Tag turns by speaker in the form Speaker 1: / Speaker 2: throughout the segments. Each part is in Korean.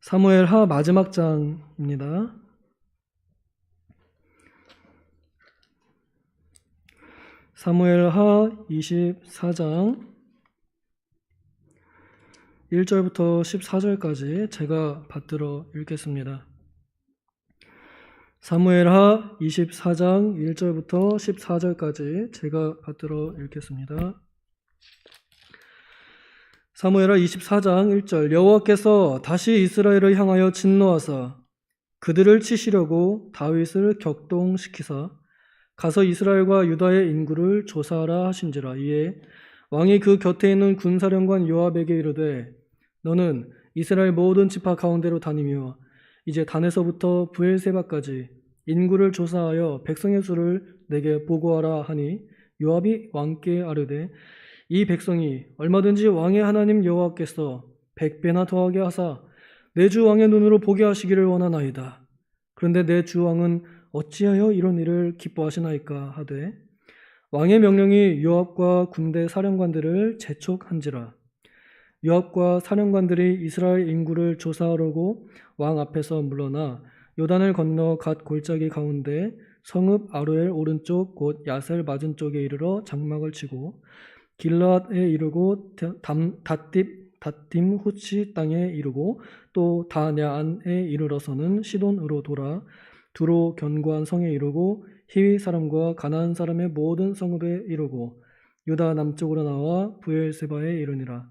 Speaker 1: 사무엘하 마지막 장입니다. 사무엘하 24장 1절부터 14절까지 제가 받들어 읽겠습니다. 사무엘하 24장 1절부터 14절까지 제가 받들어 읽겠습니다. 사무엘하 24장 1절 여호와께서 다시 이스라엘을 향하여 진노하사 그들을 치시려고 다윗을 격동시키사 가서 이스라엘과 유다의 인구를 조사하라 하신지라. 이에 왕이 그 곁에 있는 군사령관 요압에게 이르되 너는 이스라엘 모든 지파 가운데로 다니며 이제 단에서부터 브엘세바까지 인구를 조사하여 백성의 수를 내게 보고하라 하니 요압이 왕께 아뢰되 이 백성이 얼마든지 왕의 하나님 여호와께서 100배나 더하게 하사 내 주 왕의 눈으로 보게 하시기를 원하나이다. 그런데 내 주 왕은 어찌하여 이런 일을 기뻐하시나이까 하되 왕의 명령이 요압과 군대 사령관들을 재촉한지라. 요압과 사령관들이 이스라엘 인구를 조사하려고 왕 앞에서 물러나 요단을 건너 갓 골짜기 가운데 성읍 아로엘 오른쪽 곧 야셀 맞은 쪽에 이르러 장막을 치고 길르앗에 이르고 닷딤 후치 땅에 이르고 또 다냐안에 이르러서는 시돈으로 돌아 두로 견고한 성에 이르고 히위 사람과 가나안 사람의 모든 성읍에 이르고 유다 남쪽으로 나와 브엘세바에 이르니라.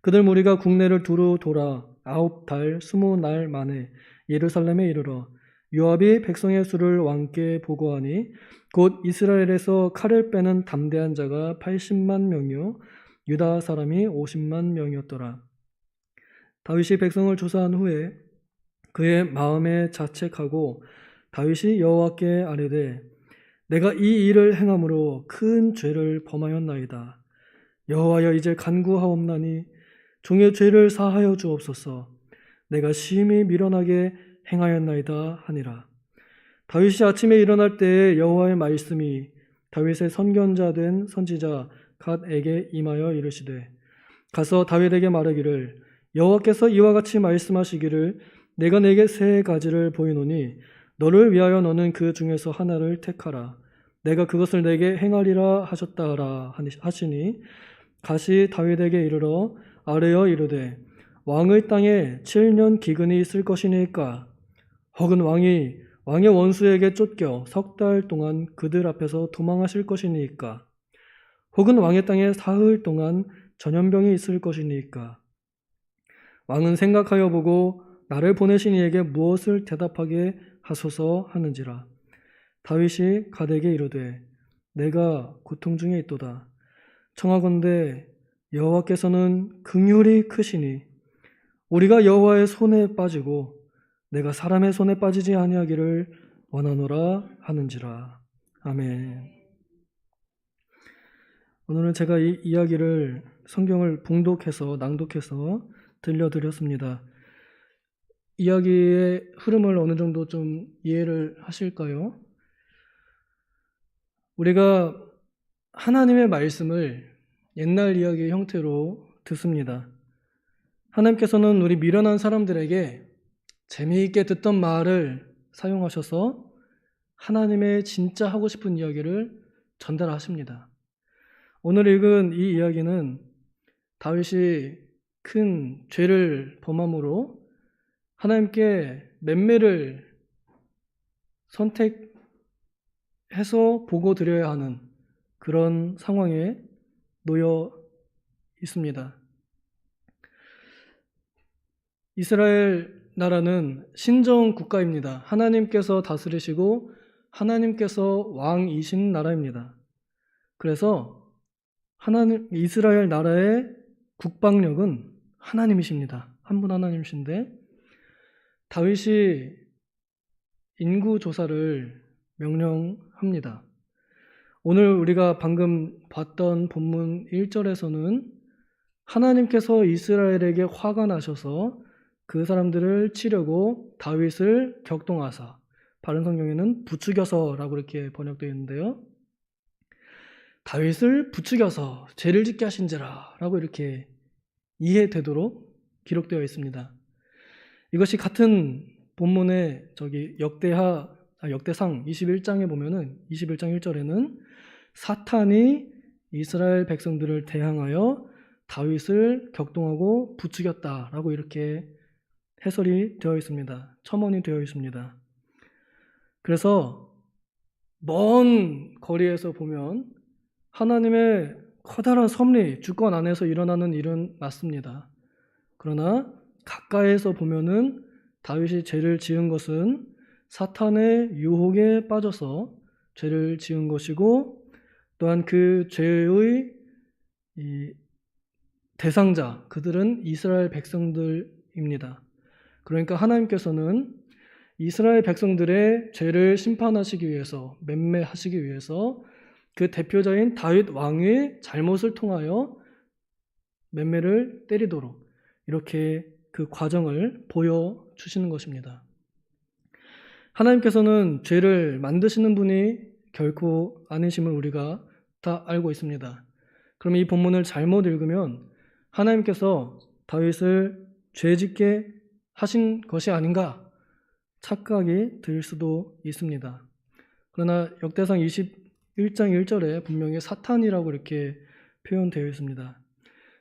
Speaker 1: 그들 무리가 국내를 두루 돌아 9달 20날 만에 예루살렘에 이르러 요압이 백성의 수를 왕께 보고하니 곧 이스라엘에서 칼을 빼는 담대한 자가 80만 명이요 유다 사람이 50만 명이었더라. 다윗이 백성을 조사한 후에 그의 마음에 자책하고 다윗이 여호와께 아뢰되 내가 이 일을 행함으로 큰 죄를 범하였나이다. 여호와여 이제 간구하옵나니 종의 죄를 사하여 주옵소서. 내가 심히 미련하게 행하였나이다 하니라. 다윗이 아침에 일어날 때에 여호와의 말씀이 다윗의 선견자 된 선지자 갓에게 임하여 이르시되 가서 다윗에게 말하기를 여호와께서 이와 같이 말씀하시기를 내가 내게 세 가지를 보이노니 너를 위하여 너는 그 중에서 하나를 택하라. 내가 그것을 내게 행하리라 하셨다라 하시니 가시 다윗에게 이르러 아뢰어 이르되 왕의 땅에 7년 기근이 있을 것이니까 혹은 왕의 원수에게 쫓겨 3달 동안 그들 앞에서 도망하실 것이니까 혹은 왕의 땅에 사흘 동안 전염병이 있을 것이니까 왕은 생각하여 보고 나를 보내신 이에게 무엇을 대답하게 하소서 하는지라. 다윗이 갓에게 이르되 내가 고통 중에 있도다. 청하건대 여호와께서는 긍휼이 크시니 우리가 여호와의 손에 빠지고 내가 사람의 손에 빠지지 아니하기를 원하노라 하는지라. 아멘. 오늘은 제가 이 이야기를 성경을 낭독해서 들려드렸습니다. 이야기의 흐름을 어느 정도 좀 이해를 하실까요? 우리가 하나님의 말씀을 옛날 이야기의 형태로 듣습니다. 하나님께서는 우리 미련한 사람들에게 재미있게 듣던 말을 사용하셔서 하나님의 진짜 하고 싶은 이야기를 전달하십니다. 오늘 읽은 이 이야기는 다윗이 큰 죄를 범함으로 하나님께 맹매를 선택해서 보고 드려야 하는 그런 상황에 놓여 있습니다. 이스라엘 나라는 신정 국가입니다. 하나님께서 다스리시고 하나님께서 왕이신 나라입니다. 그래서 이스라엘 나라의 국방력은 하나님이십니다. 한 분 하나님이신데 다윗이 인구 조사를 명령합니다. 오늘 우리가 방금 봤던 본문 1절에서는 하나님께서 이스라엘에게 화가 나셔서 그 사람들을 치려고 다윗을 격동하사, 바른 성경에는 부추겨서라고 이렇게 번역되어 있는데요. 다윗을 부추겨서 죄를 짓게 하신지라 라고 이렇게 이해되도록 기록되어 있습니다. 이것이 같은 본문의 역대상 21장에 보면은 21장 1절에는 사탄이 이스라엘 백성들을 대항하여 다윗을 격동하고 부추겼다라고 이렇게 해설이 되어 있습니다. 첨언이 되어 있습니다. 그래서 먼 거리에서 보면 하나님의 커다란 섭리, 주권 안에서 일어나는 일은 맞습니다. 그러나 가까이에서 보면은 다윗이 죄를 지은 것은 사탄의 유혹에 빠져서 죄를 지은 것이고, 또한 그 죄의 대상자, 그들은 이스라엘 백성들입니다. 그러니까 하나님께서는 이스라엘 백성들의 죄를 심판하시기 위해서, 맹매하시기 위해서 그 대표자인 다윗 왕의 잘못을 통하여 맹매를 때리도록 이렇게 그 과정을 보여주시는 것입니다. 하나님께서는 죄를 만드시는 분이 결코 아니심을 우리가 다 알고 있습니다. 그럼 이 본문을 잘못 읽으면 하나님께서 다윗을 죄짓게 하신 것이 아닌가 착각이 들 수도 있습니다. 그러나 역대상 21장 1절에 분명히 사탄이라고 이렇게 표현되어 있습니다.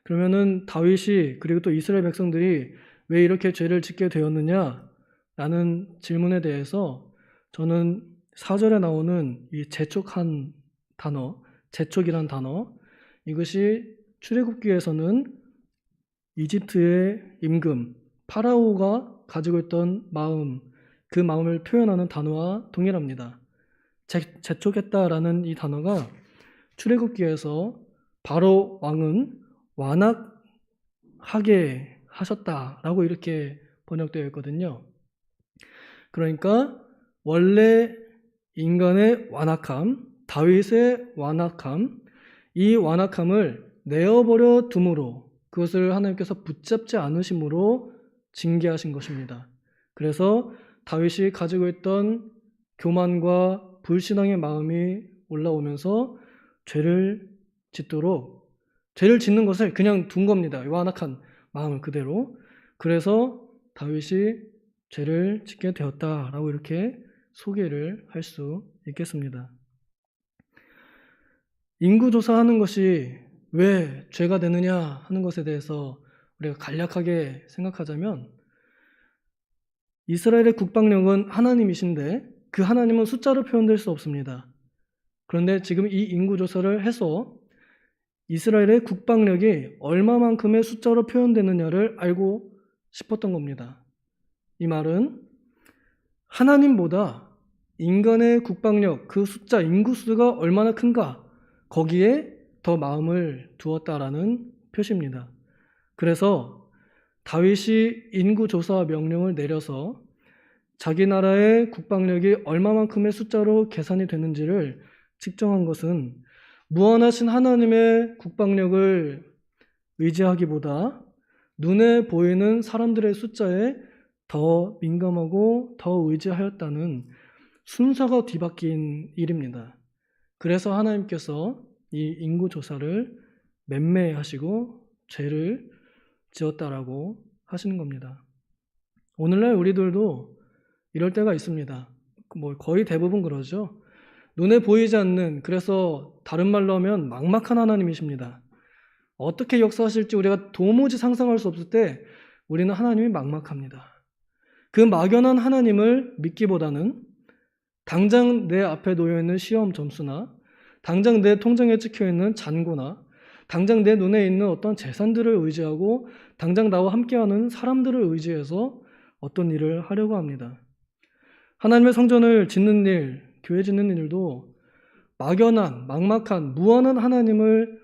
Speaker 1: 그러면은 다윗이 그리고 또 이스라엘 백성들이 왜 이렇게 죄를 짓게 되었느냐 라는 질문에 대해서 저는 4절에 나오는 이 재촉한 단어, 재촉이란 단어, 이것이 출애굽기에서는 이집트의 임금 파라오가 가지고 있던 마음, 그 마음을 표현하는 단어와 동일합니다. 재촉했다라는 이 단어가 출애굽기에서 바로 왕은 완악하게 하셨다라고 이렇게 번역되어 있거든요. 그러니까 원래 인간의 완악함, 다윗의 완악함, 이 완악함을 내어버려 둠으로 그것을 하나님께서 붙잡지 않으심으로 징계하신 것입니다. 그래서 다윗이 가지고 있던 교만과 불신앙의 마음이 올라오면서 죄를 짓는 것을 그냥 둔 겁니다. 완악한 마음을 그대로. 그래서 다윗이 죄를 짓게 되었다라고 이렇게 소개를 할 수 있겠습니다. 인구조사하는 것이 왜 죄가 되느냐 하는 것에 대해서 우리가 간략하게 생각하자면, 이스라엘의 국방력은 하나님이신데 그 하나님은 숫자로 표현될 수 없습니다. 그런데 지금 이 인구조사를 해서 이스라엘의 국방력이 얼마만큼의 숫자로 표현되느냐를 알고 싶었던 겁니다. 이 말은 하나님보다 인간의 국방력, 그 숫자, 인구수가 얼마나 큰가, 거기에 더 마음을 두었다라는 표시입니다. 그래서 다윗이 인구조사 명령을 내려서 자기 나라의 국방력이 얼마만큼의 숫자로 계산이 되는지를 측정한 것은 무한하신 하나님의 국방력을 의지하기보다 눈에 보이는 사람들의 숫자에 더 민감하고 더 의지하였다는 순서가 뒤바뀐 일입니다. 그래서 하나님께서 이 인구조사를 맹매하시고 죄를 지었다라고 하시는 겁니다. 오늘날 우리들도 이럴 때가 있습니다. 거의 대부분 그러죠. 눈에 보이지 않는, 그래서 다른 말로 하면 막막한 하나님이십니다. 어떻게 역사하실지 우리가 도무지 상상할 수 없을 때 우리는 하나님이 막막합니다. 그 막연한 하나님을 믿기보다는 당장 내 앞에 놓여있는 시험 점수나 당장 내 통장에 찍혀있는 잔고나 당장 내 눈에 있는 어떤 재산들을 의지하고 당장 나와 함께하는 사람들을 의지해서 어떤 일을 하려고 합니다. 하나님의 성전을 짓는 일, 교회 짓는 일도 막연한, 막막한, 무한한 하나님을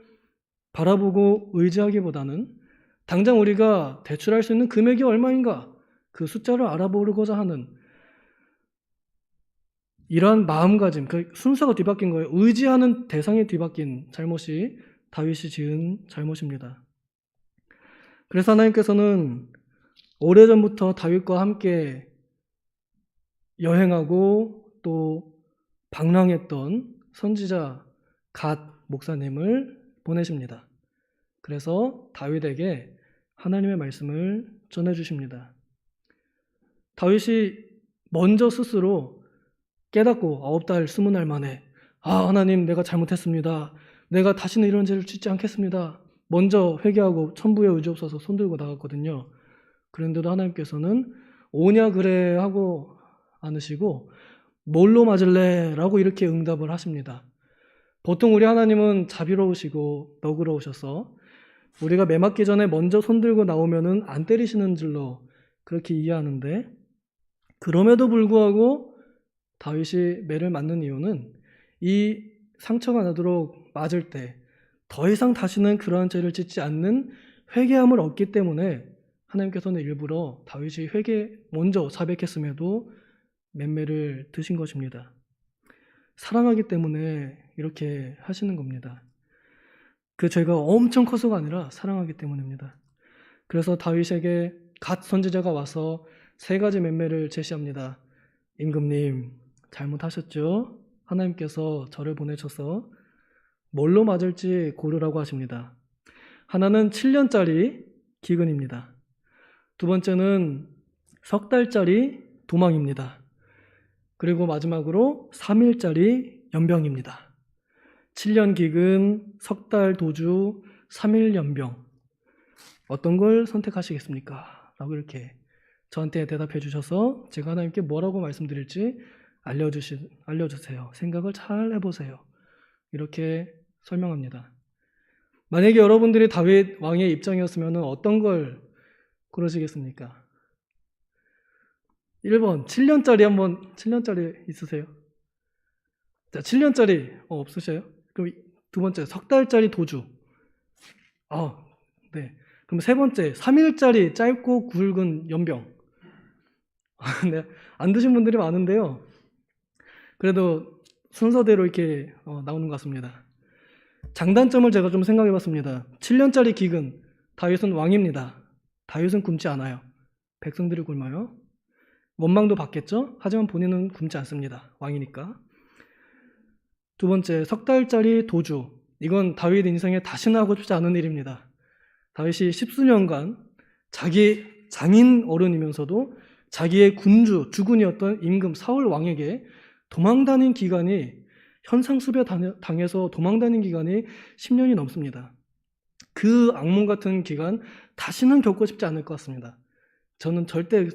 Speaker 1: 바라보고 의지하기보다는 당장 우리가 대출할 수 있는 금액이 얼마인가, 그 숫자를 알아보고자 하는 이러한 마음가짐, 그 순서가 뒤바뀐 거예요. 의지하는 대상이 뒤바뀐 잘못이 다윗이 지은 잘못입니다. 그래서 하나님께서는 오래전부터 다윗과 함께 여행하고 또 방랑했던 선지자 갓 목사님을 보내십니다. 그래서 다윗에게 하나님의 말씀을 전해주십니다. 다윗이 먼저 스스로 깨닫고 9달 20날 만에 하나님 내가 잘못했습니다. 내가 다시는 이런 죄를 짓지 않겠습니다. 먼저 회개하고 천부에 의지없어서 손들고 나갔거든요. 그런데도 하나님께서는 오냐 그래 하고 않으시고 뭘로 맞을래? 라고 이렇게 응답을 하십니다. 보통 우리 하나님은 자비로우시고 너그러우셔서 우리가 매 맞기 전에 먼저 손들고 나오면은 안 때리시는 줄로 그렇게 이해하는데, 그럼에도 불구하고 다윗이 매를 맞는 이유는 이 상처가 나도록 맞을 때 더 이상 다시는 그러한 죄를 짓지 않는 회개함을 얻기 때문에 하나님께서는 일부러 다윗이 먼저 자백했음에도 맨매를 드신 것입니다. 사랑하기 때문에 이렇게 하시는 겁니다. 그 죄가 엄청 커서가 아니라 사랑하기 때문입니다. 그래서 다윗에게 갓 선지자가 와서 3가지 맨매를 제시합니다. 임금님, 잘못하셨죠? 하나님께서 저를 보내셔서 뭘로 맞을지 고르라고 하십니다. 하나는 7년짜리 기근입니다. 두 번째는 석 달짜리 도망입니다. 그리고 마지막으로 3일짜리 연병입니다. 7년 기근, 석 달 도주, 3일 연병. 어떤 걸 선택하시겠습니까? 라고 이렇게 저한테 대답해 주셔서 제가 하나님께 뭐라고 말씀드릴지 알려주세요. 생각을 잘 해보세요. 이렇게 설명합니다. 만약에 여러분들이 다윗 왕의 입장이었으면 어떤 걸 고르시겠습니까? 1번, 7년짜리 있으세요? 자, 7년짜리 없으셔요? 그럼 두 번째, 석 달짜리 도주. 네. 그럼 세 번째, 3일짜리 짧고 굵은 연병. 네. 안 드신 분들이 많은데요. 그래도 순서대로 이렇게 나오는 것 같습니다. 장단점을 제가 좀 생각해 봤습니다. 7년짜리 기근, 다윗은 왕입니다. 다윗은 굶지 않아요. 백성들이 굶어요. 원망도 받겠죠? 하지만 본인은 굶지 않습니다. 왕이니까. 두 번째, 석 달짜리 도주. 이건 다윗 인생에 다시는 하고 싶지 않은 일입니다. 다윗이 10수년간 자기 장인 어른이면서도 자기의 주군이었던 임금 사울 왕에게 도망다닌 기간이, 현상수배 당해서 도망다닌 기간이 10년이 넘습니다. 그 악몽 같은 기간 다시는 겪고 싶지 않을 것 같습니다. 저는 절대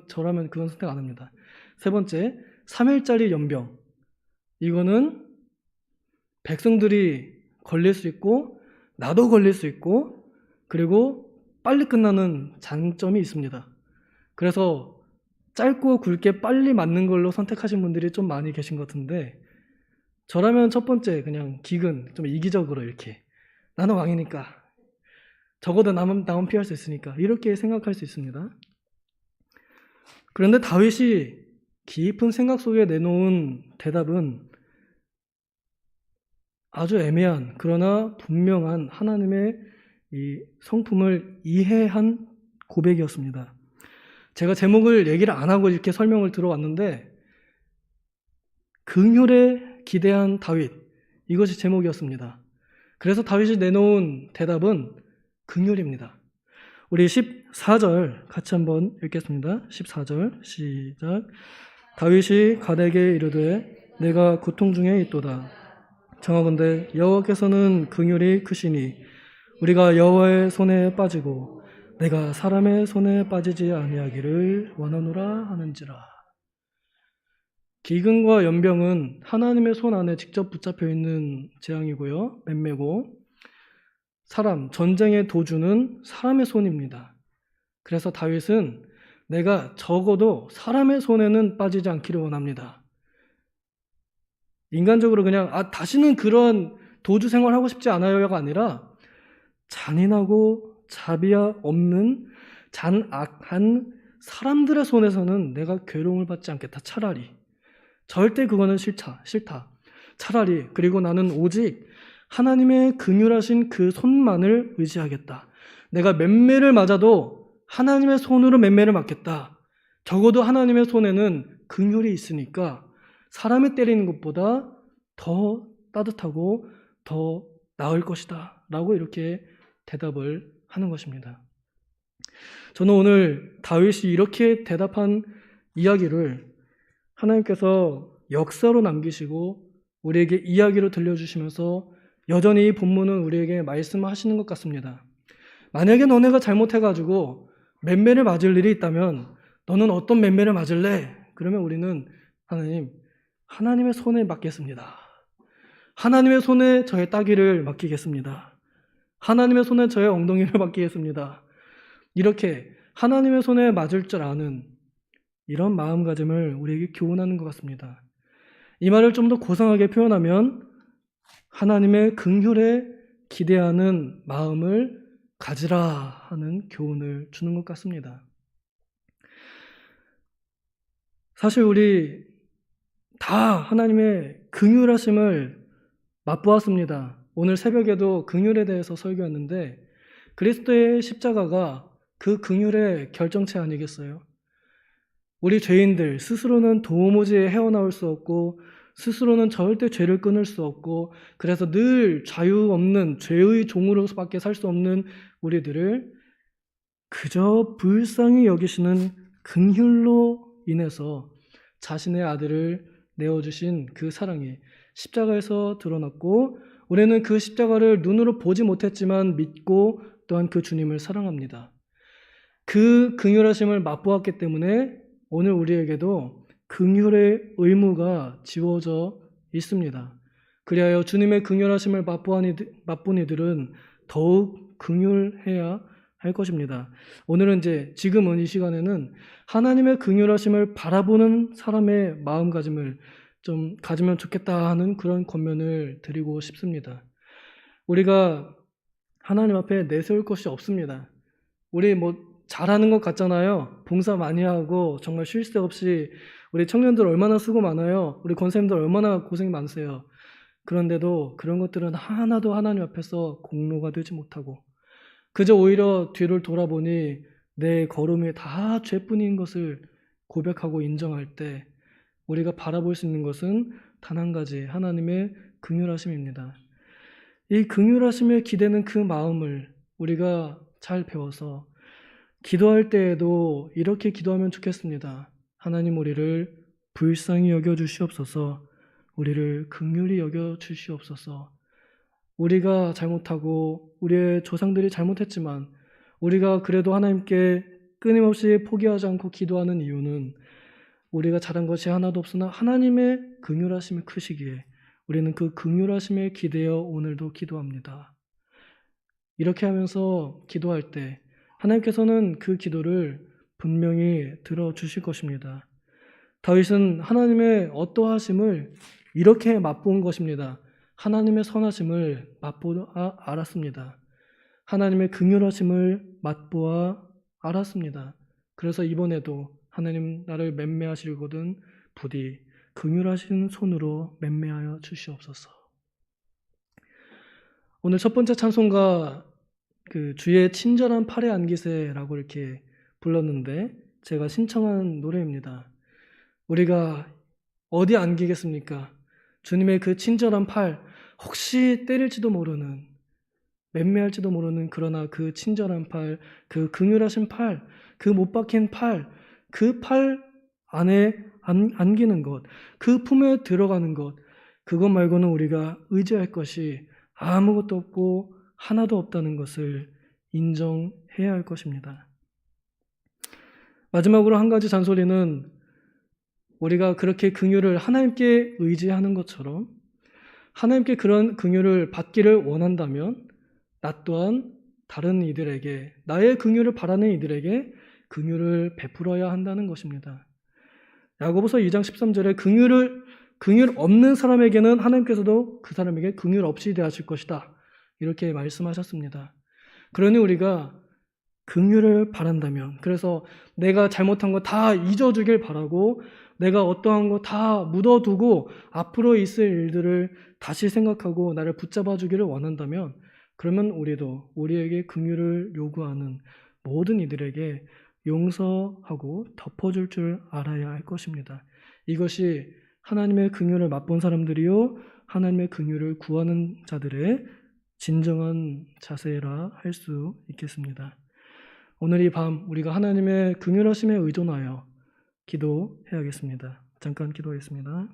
Speaker 1: 저라면 그건 선택 안 합니다. 세 번째, 3일짜리 연병. 이거는 백성들이 걸릴 수 있고 나도 걸릴 수 있고 그리고 빨리 끝나는 장점이 있습니다. 그래서 짧고 굵게 빨리 맞는 걸로 선택하신 분들이 좀 많이 계신 것 같은데, 저라면 첫 번째 그냥 기근, 좀 이기적으로 이렇게 나는 왕이니까 적어도 남은 피할 수 있으니까 이렇게 생각할 수 있습니다. 그런데 다윗이 깊은 생각 속에 내놓은 대답은 아주 애매한 그러나 분명한 하나님의 이 성품을 이해한 고백이었습니다. 제가 제목을 얘기를 안 하고 이렇게 설명을 들어왔는데, 긍휼에 기대한 다윗, 이것이 제목이었습니다. 그래서 다윗이 내놓은 대답은 긍휼입니다. 우리 14절 같이 한번 읽겠습니다. 14절 시작. 다윗이 갓에게 이르되 내가 고통 중에 있도다. 청하건대 여호와께서는 긍휼이 크시니 우리가 여호와의 손에 빠지고 내가 사람의 손에 빠지지 아니하기를 원하노라 하는지라. 기근과 연병은 하나님의 손 안에 직접 붙잡혀 있는 재앙이고요, 맴매고, 전쟁의 도주는 사람의 손입니다. 그래서 다윗은 내가 적어도 사람의 손에는 빠지지 않기를 원합니다. 인간적으로 그냥 다시는 그런 도주 생활하고 싶지 않아요가 아니라 잔인하고 자비가 없는 잔악한 사람들의 손에서는 내가 괴로움을 받지 않겠다. 차라리 절대 그거는 싫다. 차라리 그리고 나는 오직 하나님의 긍휼하신 그 손만을 의지하겠다. 내가 맴매를 맞아도 하나님의 손으로 맴매를 맞겠다. 적어도 하나님의 손에는 긍휼이 있으니까 사람이 때리는 것보다 더 따뜻하고 더 나을 것이다 라고 이렇게 대답을 하는 것입니다. 저는 오늘 다윗이 이렇게 대답한 이야기를 하나님께서 역사로 남기시고 우리에게 이야기로 들려주시면서 여전히 이 본문은 우리에게 말씀하시는 것 같습니다. 만약에 너네가 잘못해가지고 맴매를 맞을 일이 있다면 너는 어떤 맴매를 맞을래? 그러면 우리는 하나님의 손에 맡겠습니다. 하나님의 손에 저의 따귀를 맡기겠습니다. 하나님의 손에 저의 엉덩이를 맡기겠습니다. 이렇게 하나님의 손에 맞을 줄 아는 이런 마음가짐을 우리에게 교훈하는 것 같습니다. 이 말을 좀 더 고상하게 표현하면 하나님의 긍휼에 기대하는 마음을 가지라 하는 교훈을 주는 것 같습니다. 사실 우리 다 하나님의 긍휼하심을 맛보았습니다. 오늘 새벽에도 긍휼에 대해서 설교했는데 그리스도의 십자가가 그 긍휼의 결정체 아니겠어요? 우리 죄인들 스스로는 도무지 헤어나올 수 없고 스스로는 절대 죄를 끊을 수 없고 그래서 늘 자유 없는 죄의 종으로밖에 살 수 없는 우리들을 그저 불쌍히 여기시는 긍휼로 인해서 자신의 아들을 내어주신 그 사랑이 십자가에서 드러났고 우리는 그 십자가를 눈으로 보지 못했지만 믿고 또한 그 주님을 사랑합니다. 그 긍휼하심을 맛보았기 때문에 오늘 우리에게도 긍휼의 의무가 지워져 있습니다. 그리하여 주님의 긍휼하심을 맛본 이들은 더욱 긍휼해야 할 것입니다. 오늘은 지금은 이 시간에는 하나님의 긍휼하심을 바라보는 사람의 마음가짐을 좀 가지면 좋겠다 하는 그런 권면을 드리고 싶습니다. 우리가 하나님 앞에 내세울 것이 없습니다. 우리 잘하는 것 같잖아요. 봉사 많이 하고 정말 쉴 새 없이 우리 청년들 얼마나 수고 많아요. 우리 권사님들 얼마나 고생이 많으세요. 그런데도 그런 것들은 하나도 하나님 앞에서 공로가 되지 못하고 그저 오히려 뒤를 돌아보니 내 걸음이 다 죄뿐인 것을 고백하고 인정할 때 우리가 바라볼 수 있는 것은 단 한 가지 하나님의 긍휼하심입니다. 이 긍휼하심에 기대는 그 마음을 우리가 잘 배워서 기도할 때에도 이렇게 기도하면 좋겠습니다. 하나님 우리를 불쌍히 여겨주시옵소서. 우리를 긍휼히 여겨주시옵소서. 우리가 잘못하고 우리의 조상들이 잘못했지만 우리가 그래도 하나님께 끊임없이 포기하지 않고 기도하는 이유는 우리가 잘한 것이 하나도 없으나 하나님의 긍휼하심이 크시기에 우리는 그 긍휼하심에 기대어 오늘도 기도합니다. 이렇게 하면서 기도할 때 하나님께서는 그 기도를 분명히 들어주실 것입니다. 다윗은 하나님의 어떠하심을 이렇게 맛본 것입니다. 하나님의 선하심을 맛보아 알았습니다. 하나님의 긍휼하심을 맛보아 알았습니다. 그래서 이번에도 하나님 나를 맴매하시거든 부디 긍휼하신 손으로 맴매하여 주시옵소서. 오늘 첫 번째 찬송가 주의 친절한 팔에 안기세라고 이렇게 불렀는데 제가 신청한 노래입니다. 우리가 어디 안기겠습니까? 주님의 그 친절한 팔, 혹시 때릴지도 모르는, 맴매할지도 모르는 그러나 그 친절한 팔, 그 긍휼하신 팔, 그 못 박힌 팔, 그 팔 안에 안기는 것, 그 품에 들어가는 것, 그것 말고는 우리가 의지할 것이 아무것도 없고 하나도 없다는 것을 인정해야 할 것입니다. 마지막으로 한 가지 잔소리는 우리가 그렇게 긍휼을 하나님께 의지하는 것처럼 하나님께 그런 긍휼을 받기를 원한다면 나 또한 다른 이들에게 나의 긍휼을 바라는 이들에게 긍휼을 베풀어야 한다는 것입니다. 야고보서 2장 13절에 긍휼 없는 사람에게는 하나님께서도 그 사람에게 긍휼 없이 대하실 것이다. 이렇게 말씀하셨습니다. 그러니 우리가 긍휼을 바란다면 그래서 내가 잘못한 거 다 잊어주길 바라고 내가 어떠한 거 다 묻어두고 앞으로 있을 일들을 다시 생각하고 나를 붙잡아 주기를 원한다면 그러면 우리도 우리에게 긍휼을 요구하는 모든 이들에게 용서하고 덮어줄 줄 알아야 할 것입니다. 이것이 하나님의 긍휼을 맛본 사람들이요 하나님의 긍휼을 구하는 자들의 진정한 자세라 할 수 있겠습니다. 오늘 이 밤 우리가 하나님의 긍휼하심에 의존하여 기도해야겠습니다. 잠깐 기도하겠습니다.